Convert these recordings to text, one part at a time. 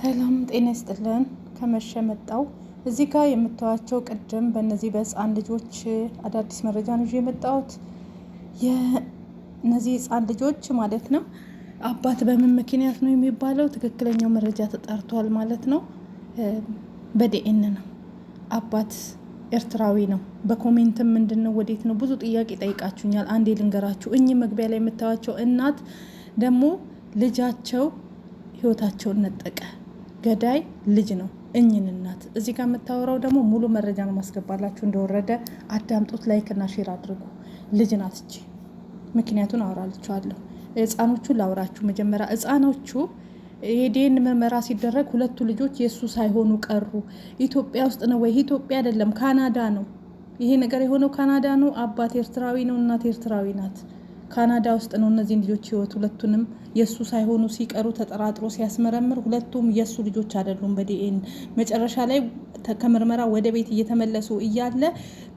ሰላም ጤና ይስጥልን። ከመሸ መጣው እዚህ ጋር የምታዩቸው ቅድም በእነዚህ በህፃን ልጆች አዳዲስ መረጃ ነው የመጣሁት። የነዚህ ህፃን ልጆች ማለት ነው አባት በምን ምክንያት ነው የሚባለው ትክክለኛው መረጃ ተጣርቷል ማለት ነው። በዲኤን ነው። አባት ኤርትራዊ ነው። በኮሜንትም ምንድነው ወዴት ነው ብዙ ጥያቄ ጠይቃችሁኛል። አንዴ ልንገራችሁ። እኚህ መግቢያ ላይ የምታዩቸው እናት ደግሞ ልጃቸው ህይወታቸውን ነጠቀ። ገዳይ ልጅ ነው። እኚህን እናት እዚህ ጋር የምታወራው ደግሞ ሙሉ መረጃ ነው ማስገባላችሁ። እንደወረደ አዳምጡት። ላይክ እና ሼር አድርጉ። ልጅ ናት እቺ። ምክንያቱን አወራላችኋለሁ። ህፃኖቹ ላውራችሁ መጀመሪያ። ህፃኖቹ የዲኤን ምርመራ ሲደረግ ሁለቱ ልጆች የሱ ሳይሆኑ ቀሩ። ኢትዮጵያ ውስጥ ነው ወይ? ኢትዮጵያ አይደለም፣ ካናዳ ነው። ይሄ ነገር የሆነው ካናዳ ነው። አባት ኤርትራዊ ነው፣ እናት ኤርትራዊ ናት። ካናዳ ውስጥ ነው እነዚህ ልጆች ህይወት ሁለቱንም የሱ ሳይሆኑ ሲቀሩ ተጠራጥሮ ሲያስመረምር ሁለቱም የሱ ልጆች አይደሉም። በዲኤን መጨረሻ ላይ ከምርመራ ወደ ቤት እየተመለሱ እያለ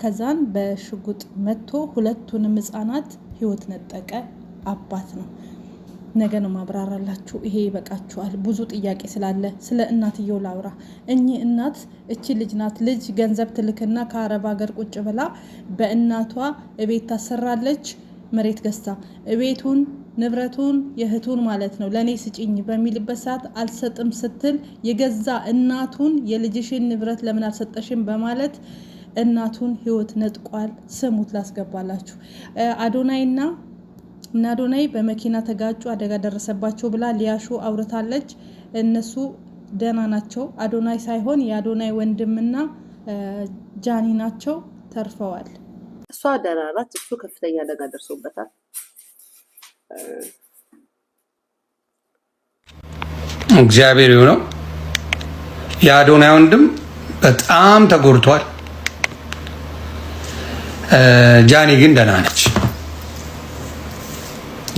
ከዛን በሽጉጥ መጥቶ ሁለቱንም ህፃናት ህይወት ነጠቀ። አባት ነው። ነገ ነው ማብራራላችሁ። ይሄ ይበቃችኋል። ብዙ ጥያቄ ስላለ ስለ እናትየው ላውራ። እኚህ እናት እቺ ልጅ ናት። ልጅ ገንዘብ ትልክና ከአረብ ሀገር ቁጭ ብላ በእናቷ እቤት ታሰራለች። መሬት ገዝታ ቤቱን ንብረቱን የእህቱን ማለት ነው ለኔ ስጪኝ በሚልበት ሰዓት አልሰጥም ስትል የገዛ እናቱን የልጅሽን ንብረት ለምን አልሰጠሽም በማለት እናቱን ህይወት ነጥቋል። ስሙት ላስገባላችሁ። አዶናይና አዶናይ በመኪና ተጋጩ፣ አደጋ ደረሰባቸው ብላ ሊያሹ አውርታለች። እነሱ ደህና ናቸው። አዶናይ ሳይሆን የአዶናይ ወንድምና ጃኒ ናቸው፣ ተርፈዋል። እሷ ደህና ናት። እሱ ከፍተኛ አደጋ ደርሶበታል። እግዚአብሔር ይሁነው። የአዶናይ ወንድም በጣም ተጎድቷል። ጃኒ ግን ደህና ነች።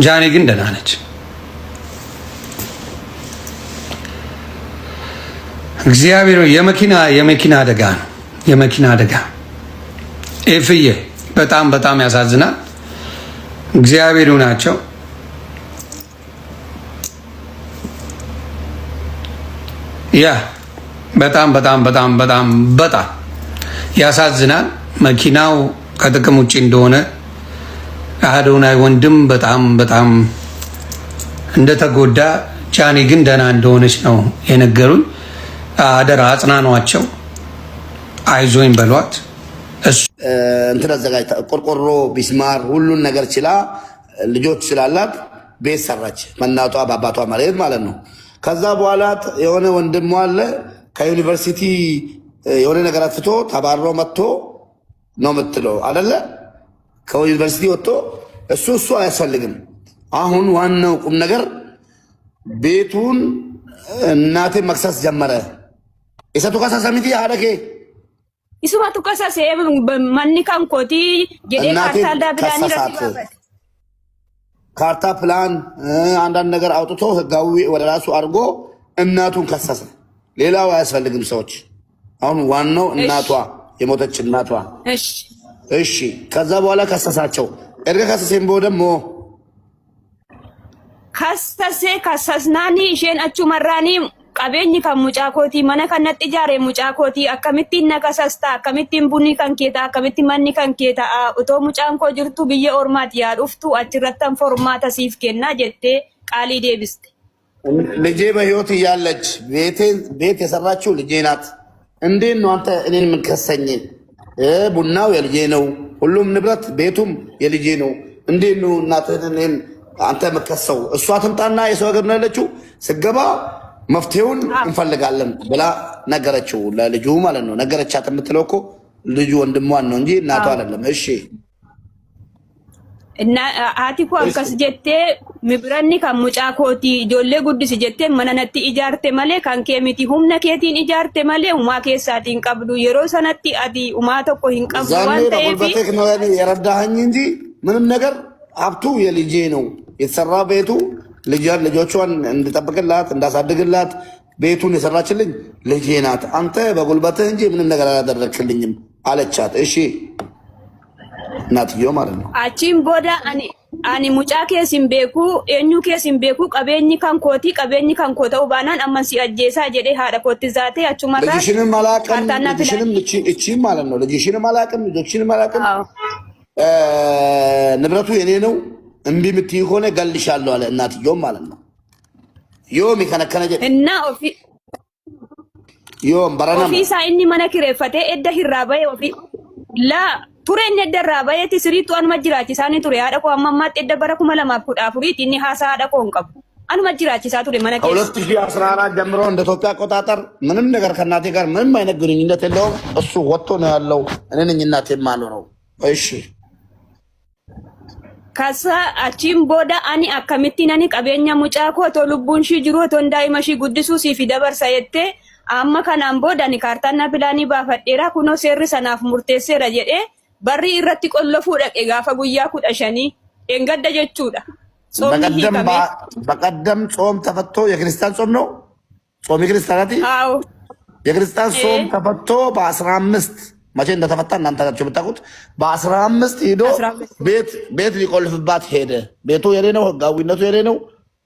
ጃኒ ግን ደህና ነች። እግዚአብሔር የመኪና አደጋ ነው። የመኪና አደጋ ኤፍዬ በጣም ያሳዝናል። እግዚአብሔር ናቸው። ያ በጣም ያሳዝናል። መኪናው ከጥቅም ውጭ እንደሆነ አዶናይ ወንድም በጣም እንደተጎዳ፣ ጃኒ ግን ደህና እንደሆነች ነው የነገሩኝ። አደራ አጽናኗቸው፣ አይዞኝ በሏት። እንትን አዘጋጅታ ቆርቆሮ ቢስማር ሁሉን ነገር ችላ ልጆች ስላላት ቤት ሰራች። በእናቷ በአባቷ መሬት ማለት ነው። ከዛ በኋላ የሆነ ወንድሟ አለ ከዩኒቨርሲቲ የሆነ ነገር አጥፍቶ ተባሮ መጥቶ ነው የምትለው አይደለ? ከዩኒቨርሲቲ ወጥቶ እሱ አያስፈልግም። አሁን ዋናው ቁም ነገር ቤቱን እናቴ መክሰስ ጀመረ። የሰቱ ከሳሰሚቲ አደኬ Isuma tu kasa se manni kan koti gede karta da bilani ረፊ ካርታ ፕላን አንዳንድ ነገር አውጥቶ ህጋዊ ወደ ራሱ አድርጎ እናቱን ከሰሰ። ሌላው አያስፈልግም ሰዎች። አሁን ዋናው እናቷ የሞተች እናቷ። እሺ ከዛ በኋላ ከሰሳቸው። እርገ ከሰሰን ደግሞ ከሰስናኒ ሼን አቹ መራኒ qabeenyi kan mucaa kooti mana kanatti ijaare mucaa kooti akkamittiin nakasasta akkamittiin bunni kan keeta akkamittiin manni kan keeta utoo mucaan koo jirtu biyya ormaati yaa dhuftu achirrattan formaata siif kenna jettee qaalii deebiste. ልጄ በህይወት እያለች ቤት የሰራችው ልጄ ናት። እንዴት ነው አንተ እኔን የምትከሰኝ? ቡናው የልጄ ነው፣ ሁሉም ንብረት ቤቱም የልጄ ነው። እንዴት ነው እናትህን እኔን አንተ የምትከሰው? እሷ ትምጣና የሰው ሀገር ነው ያለችው ስገባ መፍትሄውን እንፈልጋለን ብላ ነገረችው ለልጁ ማለት ነው። ነገረቻት የምትለው እኮ ልጁ ወንድሟን ነው እንጂ እናቷ አይደለም። እሺ እና አቲኩ አንከስ ጀቴ ምብረኒ ከሙጫ ኮቲ ጆሌ ጉድስ ጀቴ መነነቲ ኢጃርቴ ማለ ካንኬ ሚቲ ሁምነ ኬቲን ኢጃርቴ ማለ ኡማ ኬሳቲን ቀብዱ የሮ ሰነቲ አዲ ኡማ ተኮ ሂንቀብዱ ዋንተ በቴክ ነው የረዳኸኝ እንጂ ምንም ነገር ሀብቱ የልጄ ነው የተሰራ ቤቱ ልጆቿን እንድጠብቅላት እንዳሳድግላት ቤቱን የሰራችልኝ ልጄ ናት። አንተ በጉልበትህ እንጂ ምንም ነገር አላደረክልኝም አለቻት። እሺ እናትየው ማለት ነው። አቺን ቦዳ ani mucaa keessin beeku eenyu keessin beeku qabeenyi kan kooti qabeenyi kan koota ubaanaan amma si ajjeesaa jedhee haadha kootti zaatee achumarraa ልጅሽንም አላቅም ልጅሽንም እቺም ማለት ነው ልጅሽንም አላቅም ልጅሽንም አላቅም ንብረቱ የኔ ነው እምቢ የምትይ ከሆነ ገልሻለሁ አለ እናትየውም ማለት ነው ዮም ከነከነ እና ኦፊ ዮም በረና ኦፊ ሳይኒ መነክሬፈቴ እደ ሂራባይ ኦፊ ላ ቱሬን ደራባየቲ ስሪቱ አን መጅራቺ ሳኒ ቱሬ አዳ ኮ አማማጥ ደበረ ኩማ ለማኩዳ ፉሪት እኒ ሃሳ አዳ ኮንቀብ አን መጅራቺ ሳ ቱሬ መነከ 2014 ጀምሮ እንደ ኢትዮጵያ አቆጣጠር ምንም ነገር ከናቴ ጋር ምንም አይነት ግንኙነት የለውም እሱ ወጥቶ ነው ያለው እኔ ነኝ እናቴ ማኖረው እሺ ከሳ አቺም ቦዳ አኒ አከሚቲ ነኒ ቀበኛ ሙጫኮ ቶ ሉቡን ሺ ጅሮ ቶ እንዳይመሺ ጉድሱ ሲፊ ደበርሳ የቴ አማ ከናም ቦዳ ኒ ካርታና ፕላኒ ባፈዴራ ኩኖ ሴሪ ሰናፍ ሙርቴሴራ ጀዴ barri irratti qollofuu dhaqe gaafa guyyaa 15 engadda jechuudha. በቀደም ጾም ተፈቶ የክርስቲያን ጾም ነው ጾም የክርስቲያናት አዎ የክርስቲያን ጾም ተፈቶ በ15 መቼ እንደተፈታ እናንተ ናችሁ የምታውቁት በ15 ሄዶ ቤት ሊቆልፍባት ሄደ ቤቱ የኔ ነው ህጋዊነቱ የኔ ነው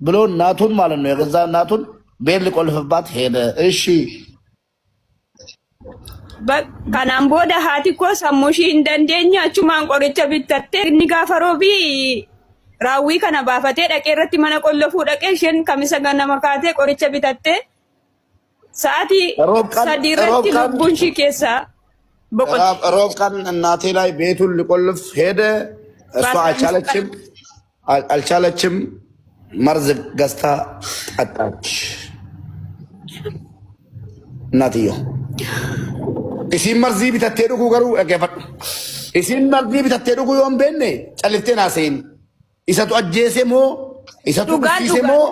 ብሎ እናቱን ማለት ነው የገዛ እናቱን ቤት ሊቆልፍባት ሄደ እሺ kanaan booda haati koo sammuushii hin dandeenye achumaan qoricha bitattee inni gaafa roobii raawwii kana baafatee dhaqee irratti mana qollofuu dhaqee isheen kamisa ganama kaatee qoricha bitattee sa'aatii 3 irratti lubbuun ishii keessaa boqotte. roob kan እናቴ ላይ ቤቱን ሊቆልፍ ሄደ እሷ አልቻለችም መርዝ ገዝታ ጠጣች እናትየው isin marzi bitattee dhuguu garuu dhaggeeffadhu isin marzi bitattee dhuguu yoon beenne calliftee naaseen isatu ajjeese moo isatu dhussiise moo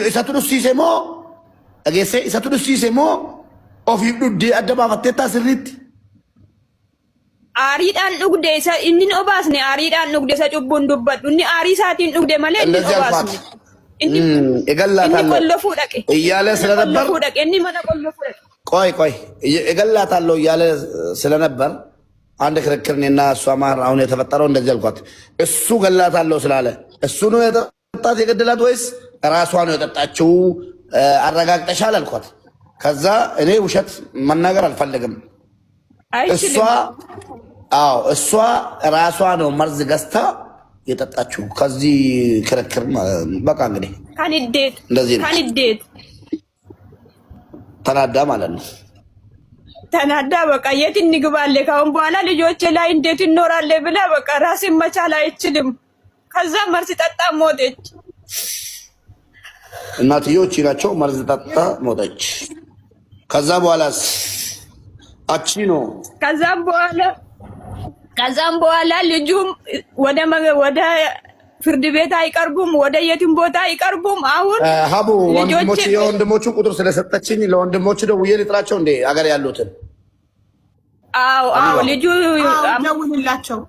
isatu dhussiise moo dhageesse isatu dhussiise moo ofiif dhuddee adda baafattee taasirriitti aariidhaan dhugde isa inni obaasne aariidhaan dhugde isa cubbuun dubbadhu inni aarii isaatiin dhugde malee inni obaasne inni qollofuu dhaqe እያለ ስለነበር qollofuu dhaqe inni mana qollofuu dhaqe ቆይ እገላታለሁ እያለ ስለነበር አንድ ክርክር እኔና እሷ ማር አሁን የተፈጠረው እንደዚህ አልኳት እሱ ገላታለሁ ስላለ እሱ ነው የጠጣት የገደላት ወይስ ራሷ ነው የጠጣችው አረጋግጠሻል አልኳት ከዛ እኔ ውሸት መናገር አልፈልግም እሷ ራሷ ነው መርዝ ገዝታ የጠጣችው ከዚህ ክርክር በቃ እንግዲህ ካንዴት ተናዳ ማለት ነው ተናዳ በቃ የት እንግባለ ካሁን በኋላ ልጆቼ ላይ እንዴት እንኖራለ ብላ በቃ ራስን መቻል አይችልም ከዛ መርዝ ጠጣ ሞተች እናትዮች ናቸው መርዝ ጠጣ ሞተች ከዛ በኋላስ አቺ ነው ከዛም በኋላ ልጁም ወደ ፍርድ ቤት አይቀርቡም ወደ የትም ቦታ አይቀርቡም አሁን ሀቡ ወንድሞቹ ቁጥር ስለሰጠችኝ ለወንድሞቹ ደውዬ ልጥራቸው እንዴ አገር ያሉትን አዎ ልጁ ደውልላቸው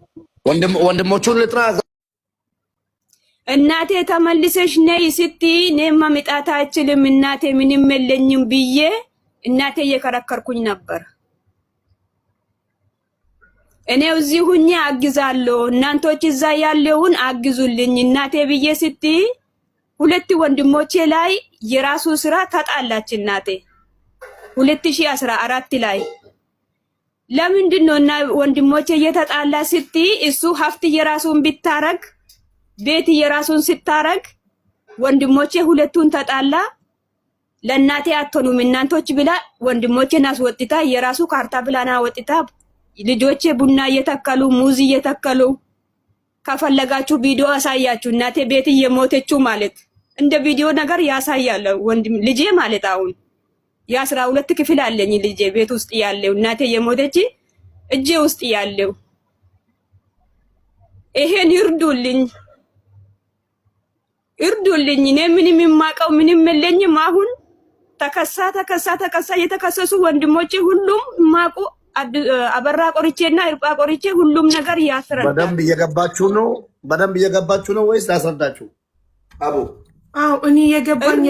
ወንድሞቹን ልጥራ እናቴ ተመልሰሽ ነይ ስትይ እኔማ መምጣት አልችልም እናቴ ምንም የለኝም ብዬ እናቴ እየከረከርኩኝ ነበር እኔው እዚህ ሁኜ አግዛለሁ እናንቶች እዛ ያለውን አግዙልኝ እናቴ ብዬ ስትይ ሁለት ወንድሞቼ ላይ የራሱ ስራ ተጣላች እናቴ 2014 ላይ ለምንድነው እና ወንድሞቼ እየተጣላ ስትይ እሱ ሀብት የራሱን ቢታረግ ቤት የራሱን ሲታረግ ወንድሞቼ ሁለቱን ተጣላ ለእናቴ አትሆኑም እናንቶች ብላ ወንድሞቼን አስወጥታ የራሱ ካርታ ፕላን አወጥታ ልጆቼ ቡና እየተከሉ ሙዝ እየተከሉ ከፈለጋችሁ ቪዲዮ አሳያችሁ እናቴ ቤት እየሞተችው ማለት እንደ ቪዲዮ ነገር ያሳያል ወንድም ልጄ ማለት አሁን የ12 ክፍል አለኝ ልጄ ቤት ውስጥ ያለው እናቴ እየሞተች እጄ ውስጥ ያለው ይሄን ይርዱልኝ እኔ ምንም የማውቀው ምንም የለኝም አሁን ተከሳ የተከሰሱ ወንድሞቼ ሁሉም ማቁ አበራ ቆርጬና እርጳ ቆርጬ ሁሉም ነገር ያስረዳል በደንብ እየገባችሁ ነው ወይስ ላስረዳችሁ አቡ አዎ እኔ የገባኝ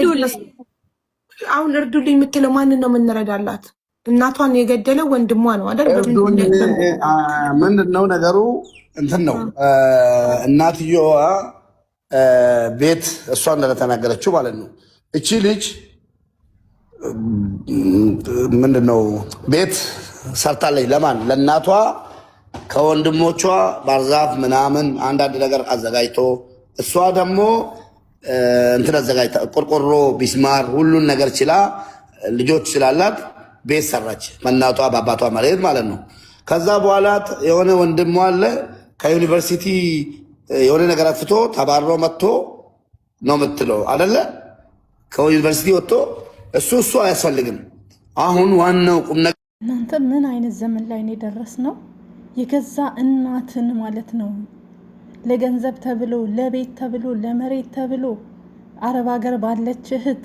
አሁን እርዱልኝ የምትለው ማንን ነው የምንረዳላት እናቷን የገደለው ወንድሟ ነው አይደል? ምንድነው ነገሩ? እንትን ነው እናትየዋ ቤት እሷ እንደተናገረችው ማለት ነው። እቺ ልጅ ምንድነው ቤት ሰርታለች። ለማን? ለእናቷ ከወንድሞቿ ባርዛፍ ምናምን አንዳንድ ነገር አዘጋጅቶ እሷ ደግሞ እንትን አዘጋጅታ ቆርቆሮ፣ ቢስማር ሁሉን ነገር ችላ ልጆች ስላላት ቤት ሰራች። በእናቷ በአባቷ መሬት ማለት ነው። ከዛ በኋላ የሆነ ወንድሟ አለ ከዩኒቨርሲቲ የሆነ ነገር አጥፍቶ ተባሮ መጥቶ ነው የምትለው አይደለ? ከዩኒቨርሲቲ ወጥቶ እሱ አያስፈልግም። አሁን ዋናው ቁም ነገር እናንተ ምን አይነት ዘመን ላይ ነው የደረስነው? የገዛ እናትን ማለት ነው ለገንዘብ ተብሎ ለቤት ተብሎ ለመሬት ተብሎ አረብ ሀገር ባለች እህት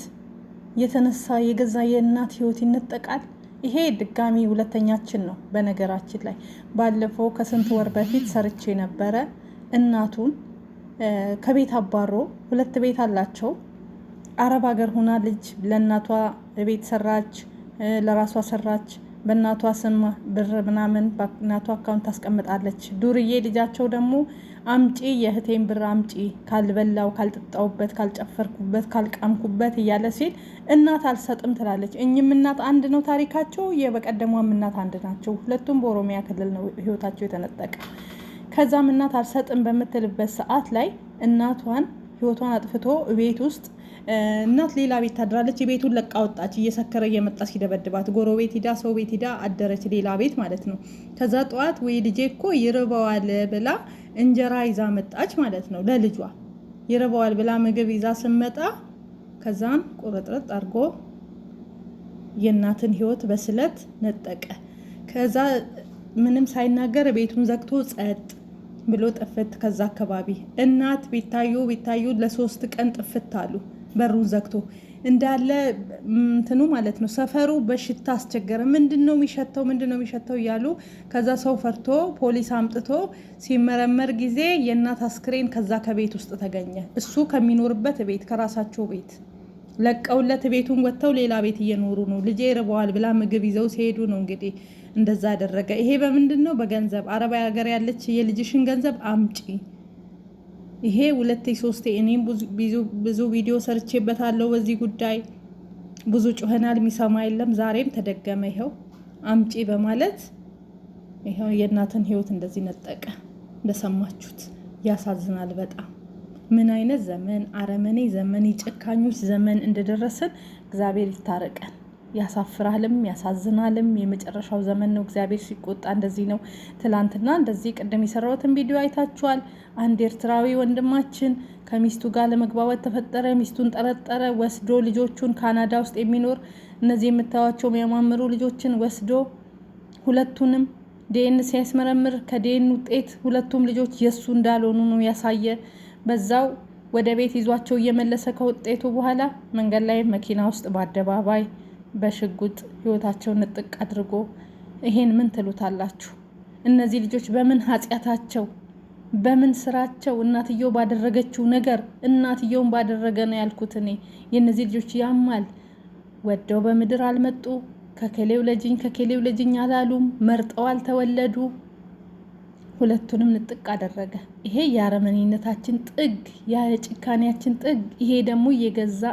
የተነሳ የገዛ የእናት ህይወት ይነጠቃል። ይሄ ድጋሚ ሁለተኛችን ነው። በነገራችን ላይ ባለፈው ከስንት ወር በፊት ሰርቼ ነበረ። እናቱን ከቤት አባሮ 2 ቤት አላቸው። አረብ ሀገር ሆና ልጅ ለእናቷ ቤት ሰራች፣ ለራሷ ሰራች። በእናቷ ስም ብር ምናምን በእናቷ አካውንት ታስቀምጣለች። ዱርዬ ልጃቸው ደግሞ አምጪ የእህቴን ብር አምጪ፣ ካልበላው ካልጠጣውበት ካልጨፈርኩበት ካልቃምኩበት እያለ ሲል እናት አልሰጥም ትላለች። እኝም እናት አንድ ነው ታሪካቸው፣ የበቀደሟም እናት አንድ ናቸው። ሁለቱም በኦሮሚያ ክልል ነው ህይወታቸው የተነጠቀ። ከዛም እናት አልሰጥም በምትልበት ሰዓት ላይ እናቷን ህይወቷን አጥፍቶ ቤት ውስጥ እናት ሌላ ቤት ታድራለች። የቤቱን ለቃ ወጣች። እየሰከረ እየመጣ ሲደበድባት ጎረቤት ሂዳ ሰው ቤት ሂዳ አደረች፣ ሌላ ቤት ማለት ነው። ከዛ ጠዋት ወይ ልጄ እኮ ይርበዋል ብላ እንጀራ ይዛ መጣች ማለት ነው። ለልጇ ይርበዋል ብላ ምግብ ይዛ ስመጣ ከዛን ቁርጥርጥ አድርጎ የእናትን ህይወት በስለት ነጠቀ። ከዛ ምንም ሳይናገር ቤቱን ዘግቶ ጸጥ ብሎ ጥፍት። ከዛ አካባቢ እናት ቢታዩ ለ3 ቀን ጥፍት አሉ። በሩን ዘግቶ እንዳለ እንትኑ ማለት ነው። ሰፈሩ በሽታ አስቸገረ። ምንድነው የሚሸተው እያሉ ከዛ ሰው ፈርቶ ፖሊስ አምጥቶ ሲመረመር ጊዜ የእናት አስክሬን ከዛ ከቤት ውስጥ ተገኘ። እሱ ከሚኖርበት ቤት ከራሳቸው ቤት ለቀውለት ቤቱን ወጥተው ሌላ ቤት እየኖሩ ነው። ልጄ ይርበዋል ብላ ምግብ ይዘው ሲሄዱ ነው እንግዲህ እንደዛ አደረገ። ይሄ በምንድነው? በገንዘብ አረብ ሀገር ያለች የልጅሽን ገንዘብ አምጪ። ይሄ 2-3 እኔም ብዙ ቪዲዮ ሰርቼበታለሁ በዚህ ጉዳይ። ብዙ ጮኸናል፣ የሚሰማ የለም። ዛሬም ተደገመ። ይሄው አምጪ በማለት ይሄው የእናትን ህይወት እንደዚህ ነጠቀ። እንደሰማችሁት ያሳዝናል በጣም። ምን አይነት ዘመን፣ አረመኔ ዘመን፣ የጨካኞች ዘመን እንደደረሰን እግዚአብሔር ይታረቀን። ያሳፍራልም ያሳዝናልም። የመጨረሻው ዘመን ነው። እግዚአብሔር ሲቆጣ እንደዚህ ነው። ትላንትና እንደዚህ ቅድም የሰራሁትን ቪዲዮ አይታችኋል። አንድ ኤርትራዊ ወንድማችን ከሚስቱ ጋር ለመግባባት ተፈጠረ። ሚስቱን ጠረጠረ። ወስዶ ልጆቹን ካናዳ ውስጥ የሚኖር እነዚህ የምታዩቸው የሚያማምሩ ልጆችን ወስዶ ሁለቱንም ዲኤን ሲያስመረምር ከዲኤን ውጤት ሁለቱም ልጆች የሱ እንዳልሆኑ ነው ያሳየ። በዛው ወደ ቤት ይዟቸው እየመለሰ ከውጤቱ በኋላ መንገድ ላይ መኪና ውስጥ በአደባባይ በሽጉጥ ህይወታቸውን ንጥቅ አድርጎ። ይሄን ምን ትሉታላችሁ? እነዚህ ልጆች በምን ኃጢአታቸው በምን ስራቸው እናትየው ባደረገችው ነገር እናትየውን ባደረገ ነው ያልኩት እኔ። የእነዚህ ልጆች ያማል። ወደው በምድር አልመጡ። ከከሌው ለጅኝ አላሉም። መርጠው አልተወለዱ። ሁለቱንም ንጥቅ አደረገ። ይሄ የአረመኔነታችን ጥግ፣ የጭካኔያችን ጥግ። ይሄ ደግሞ የገዛ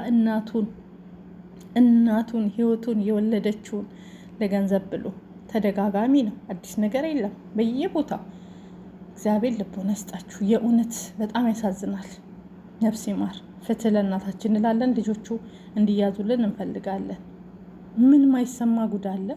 እናቱን ህይወቱን የወለደችውን ለገንዘብ ብሎ ተደጋጋሚ ነው። አዲስ ነገር የለም በየቦታው። እግዚአብሔር ልቦና ይስጣችሁ። የእውነት በጣም ያሳዝናል። ነፍስ ይማር። ፍትህ ለእናታችን እንላለን። ልጆቹ እንዲያዙልን እንፈልጋለን። ምን ማይሰማ ጉድ አለ?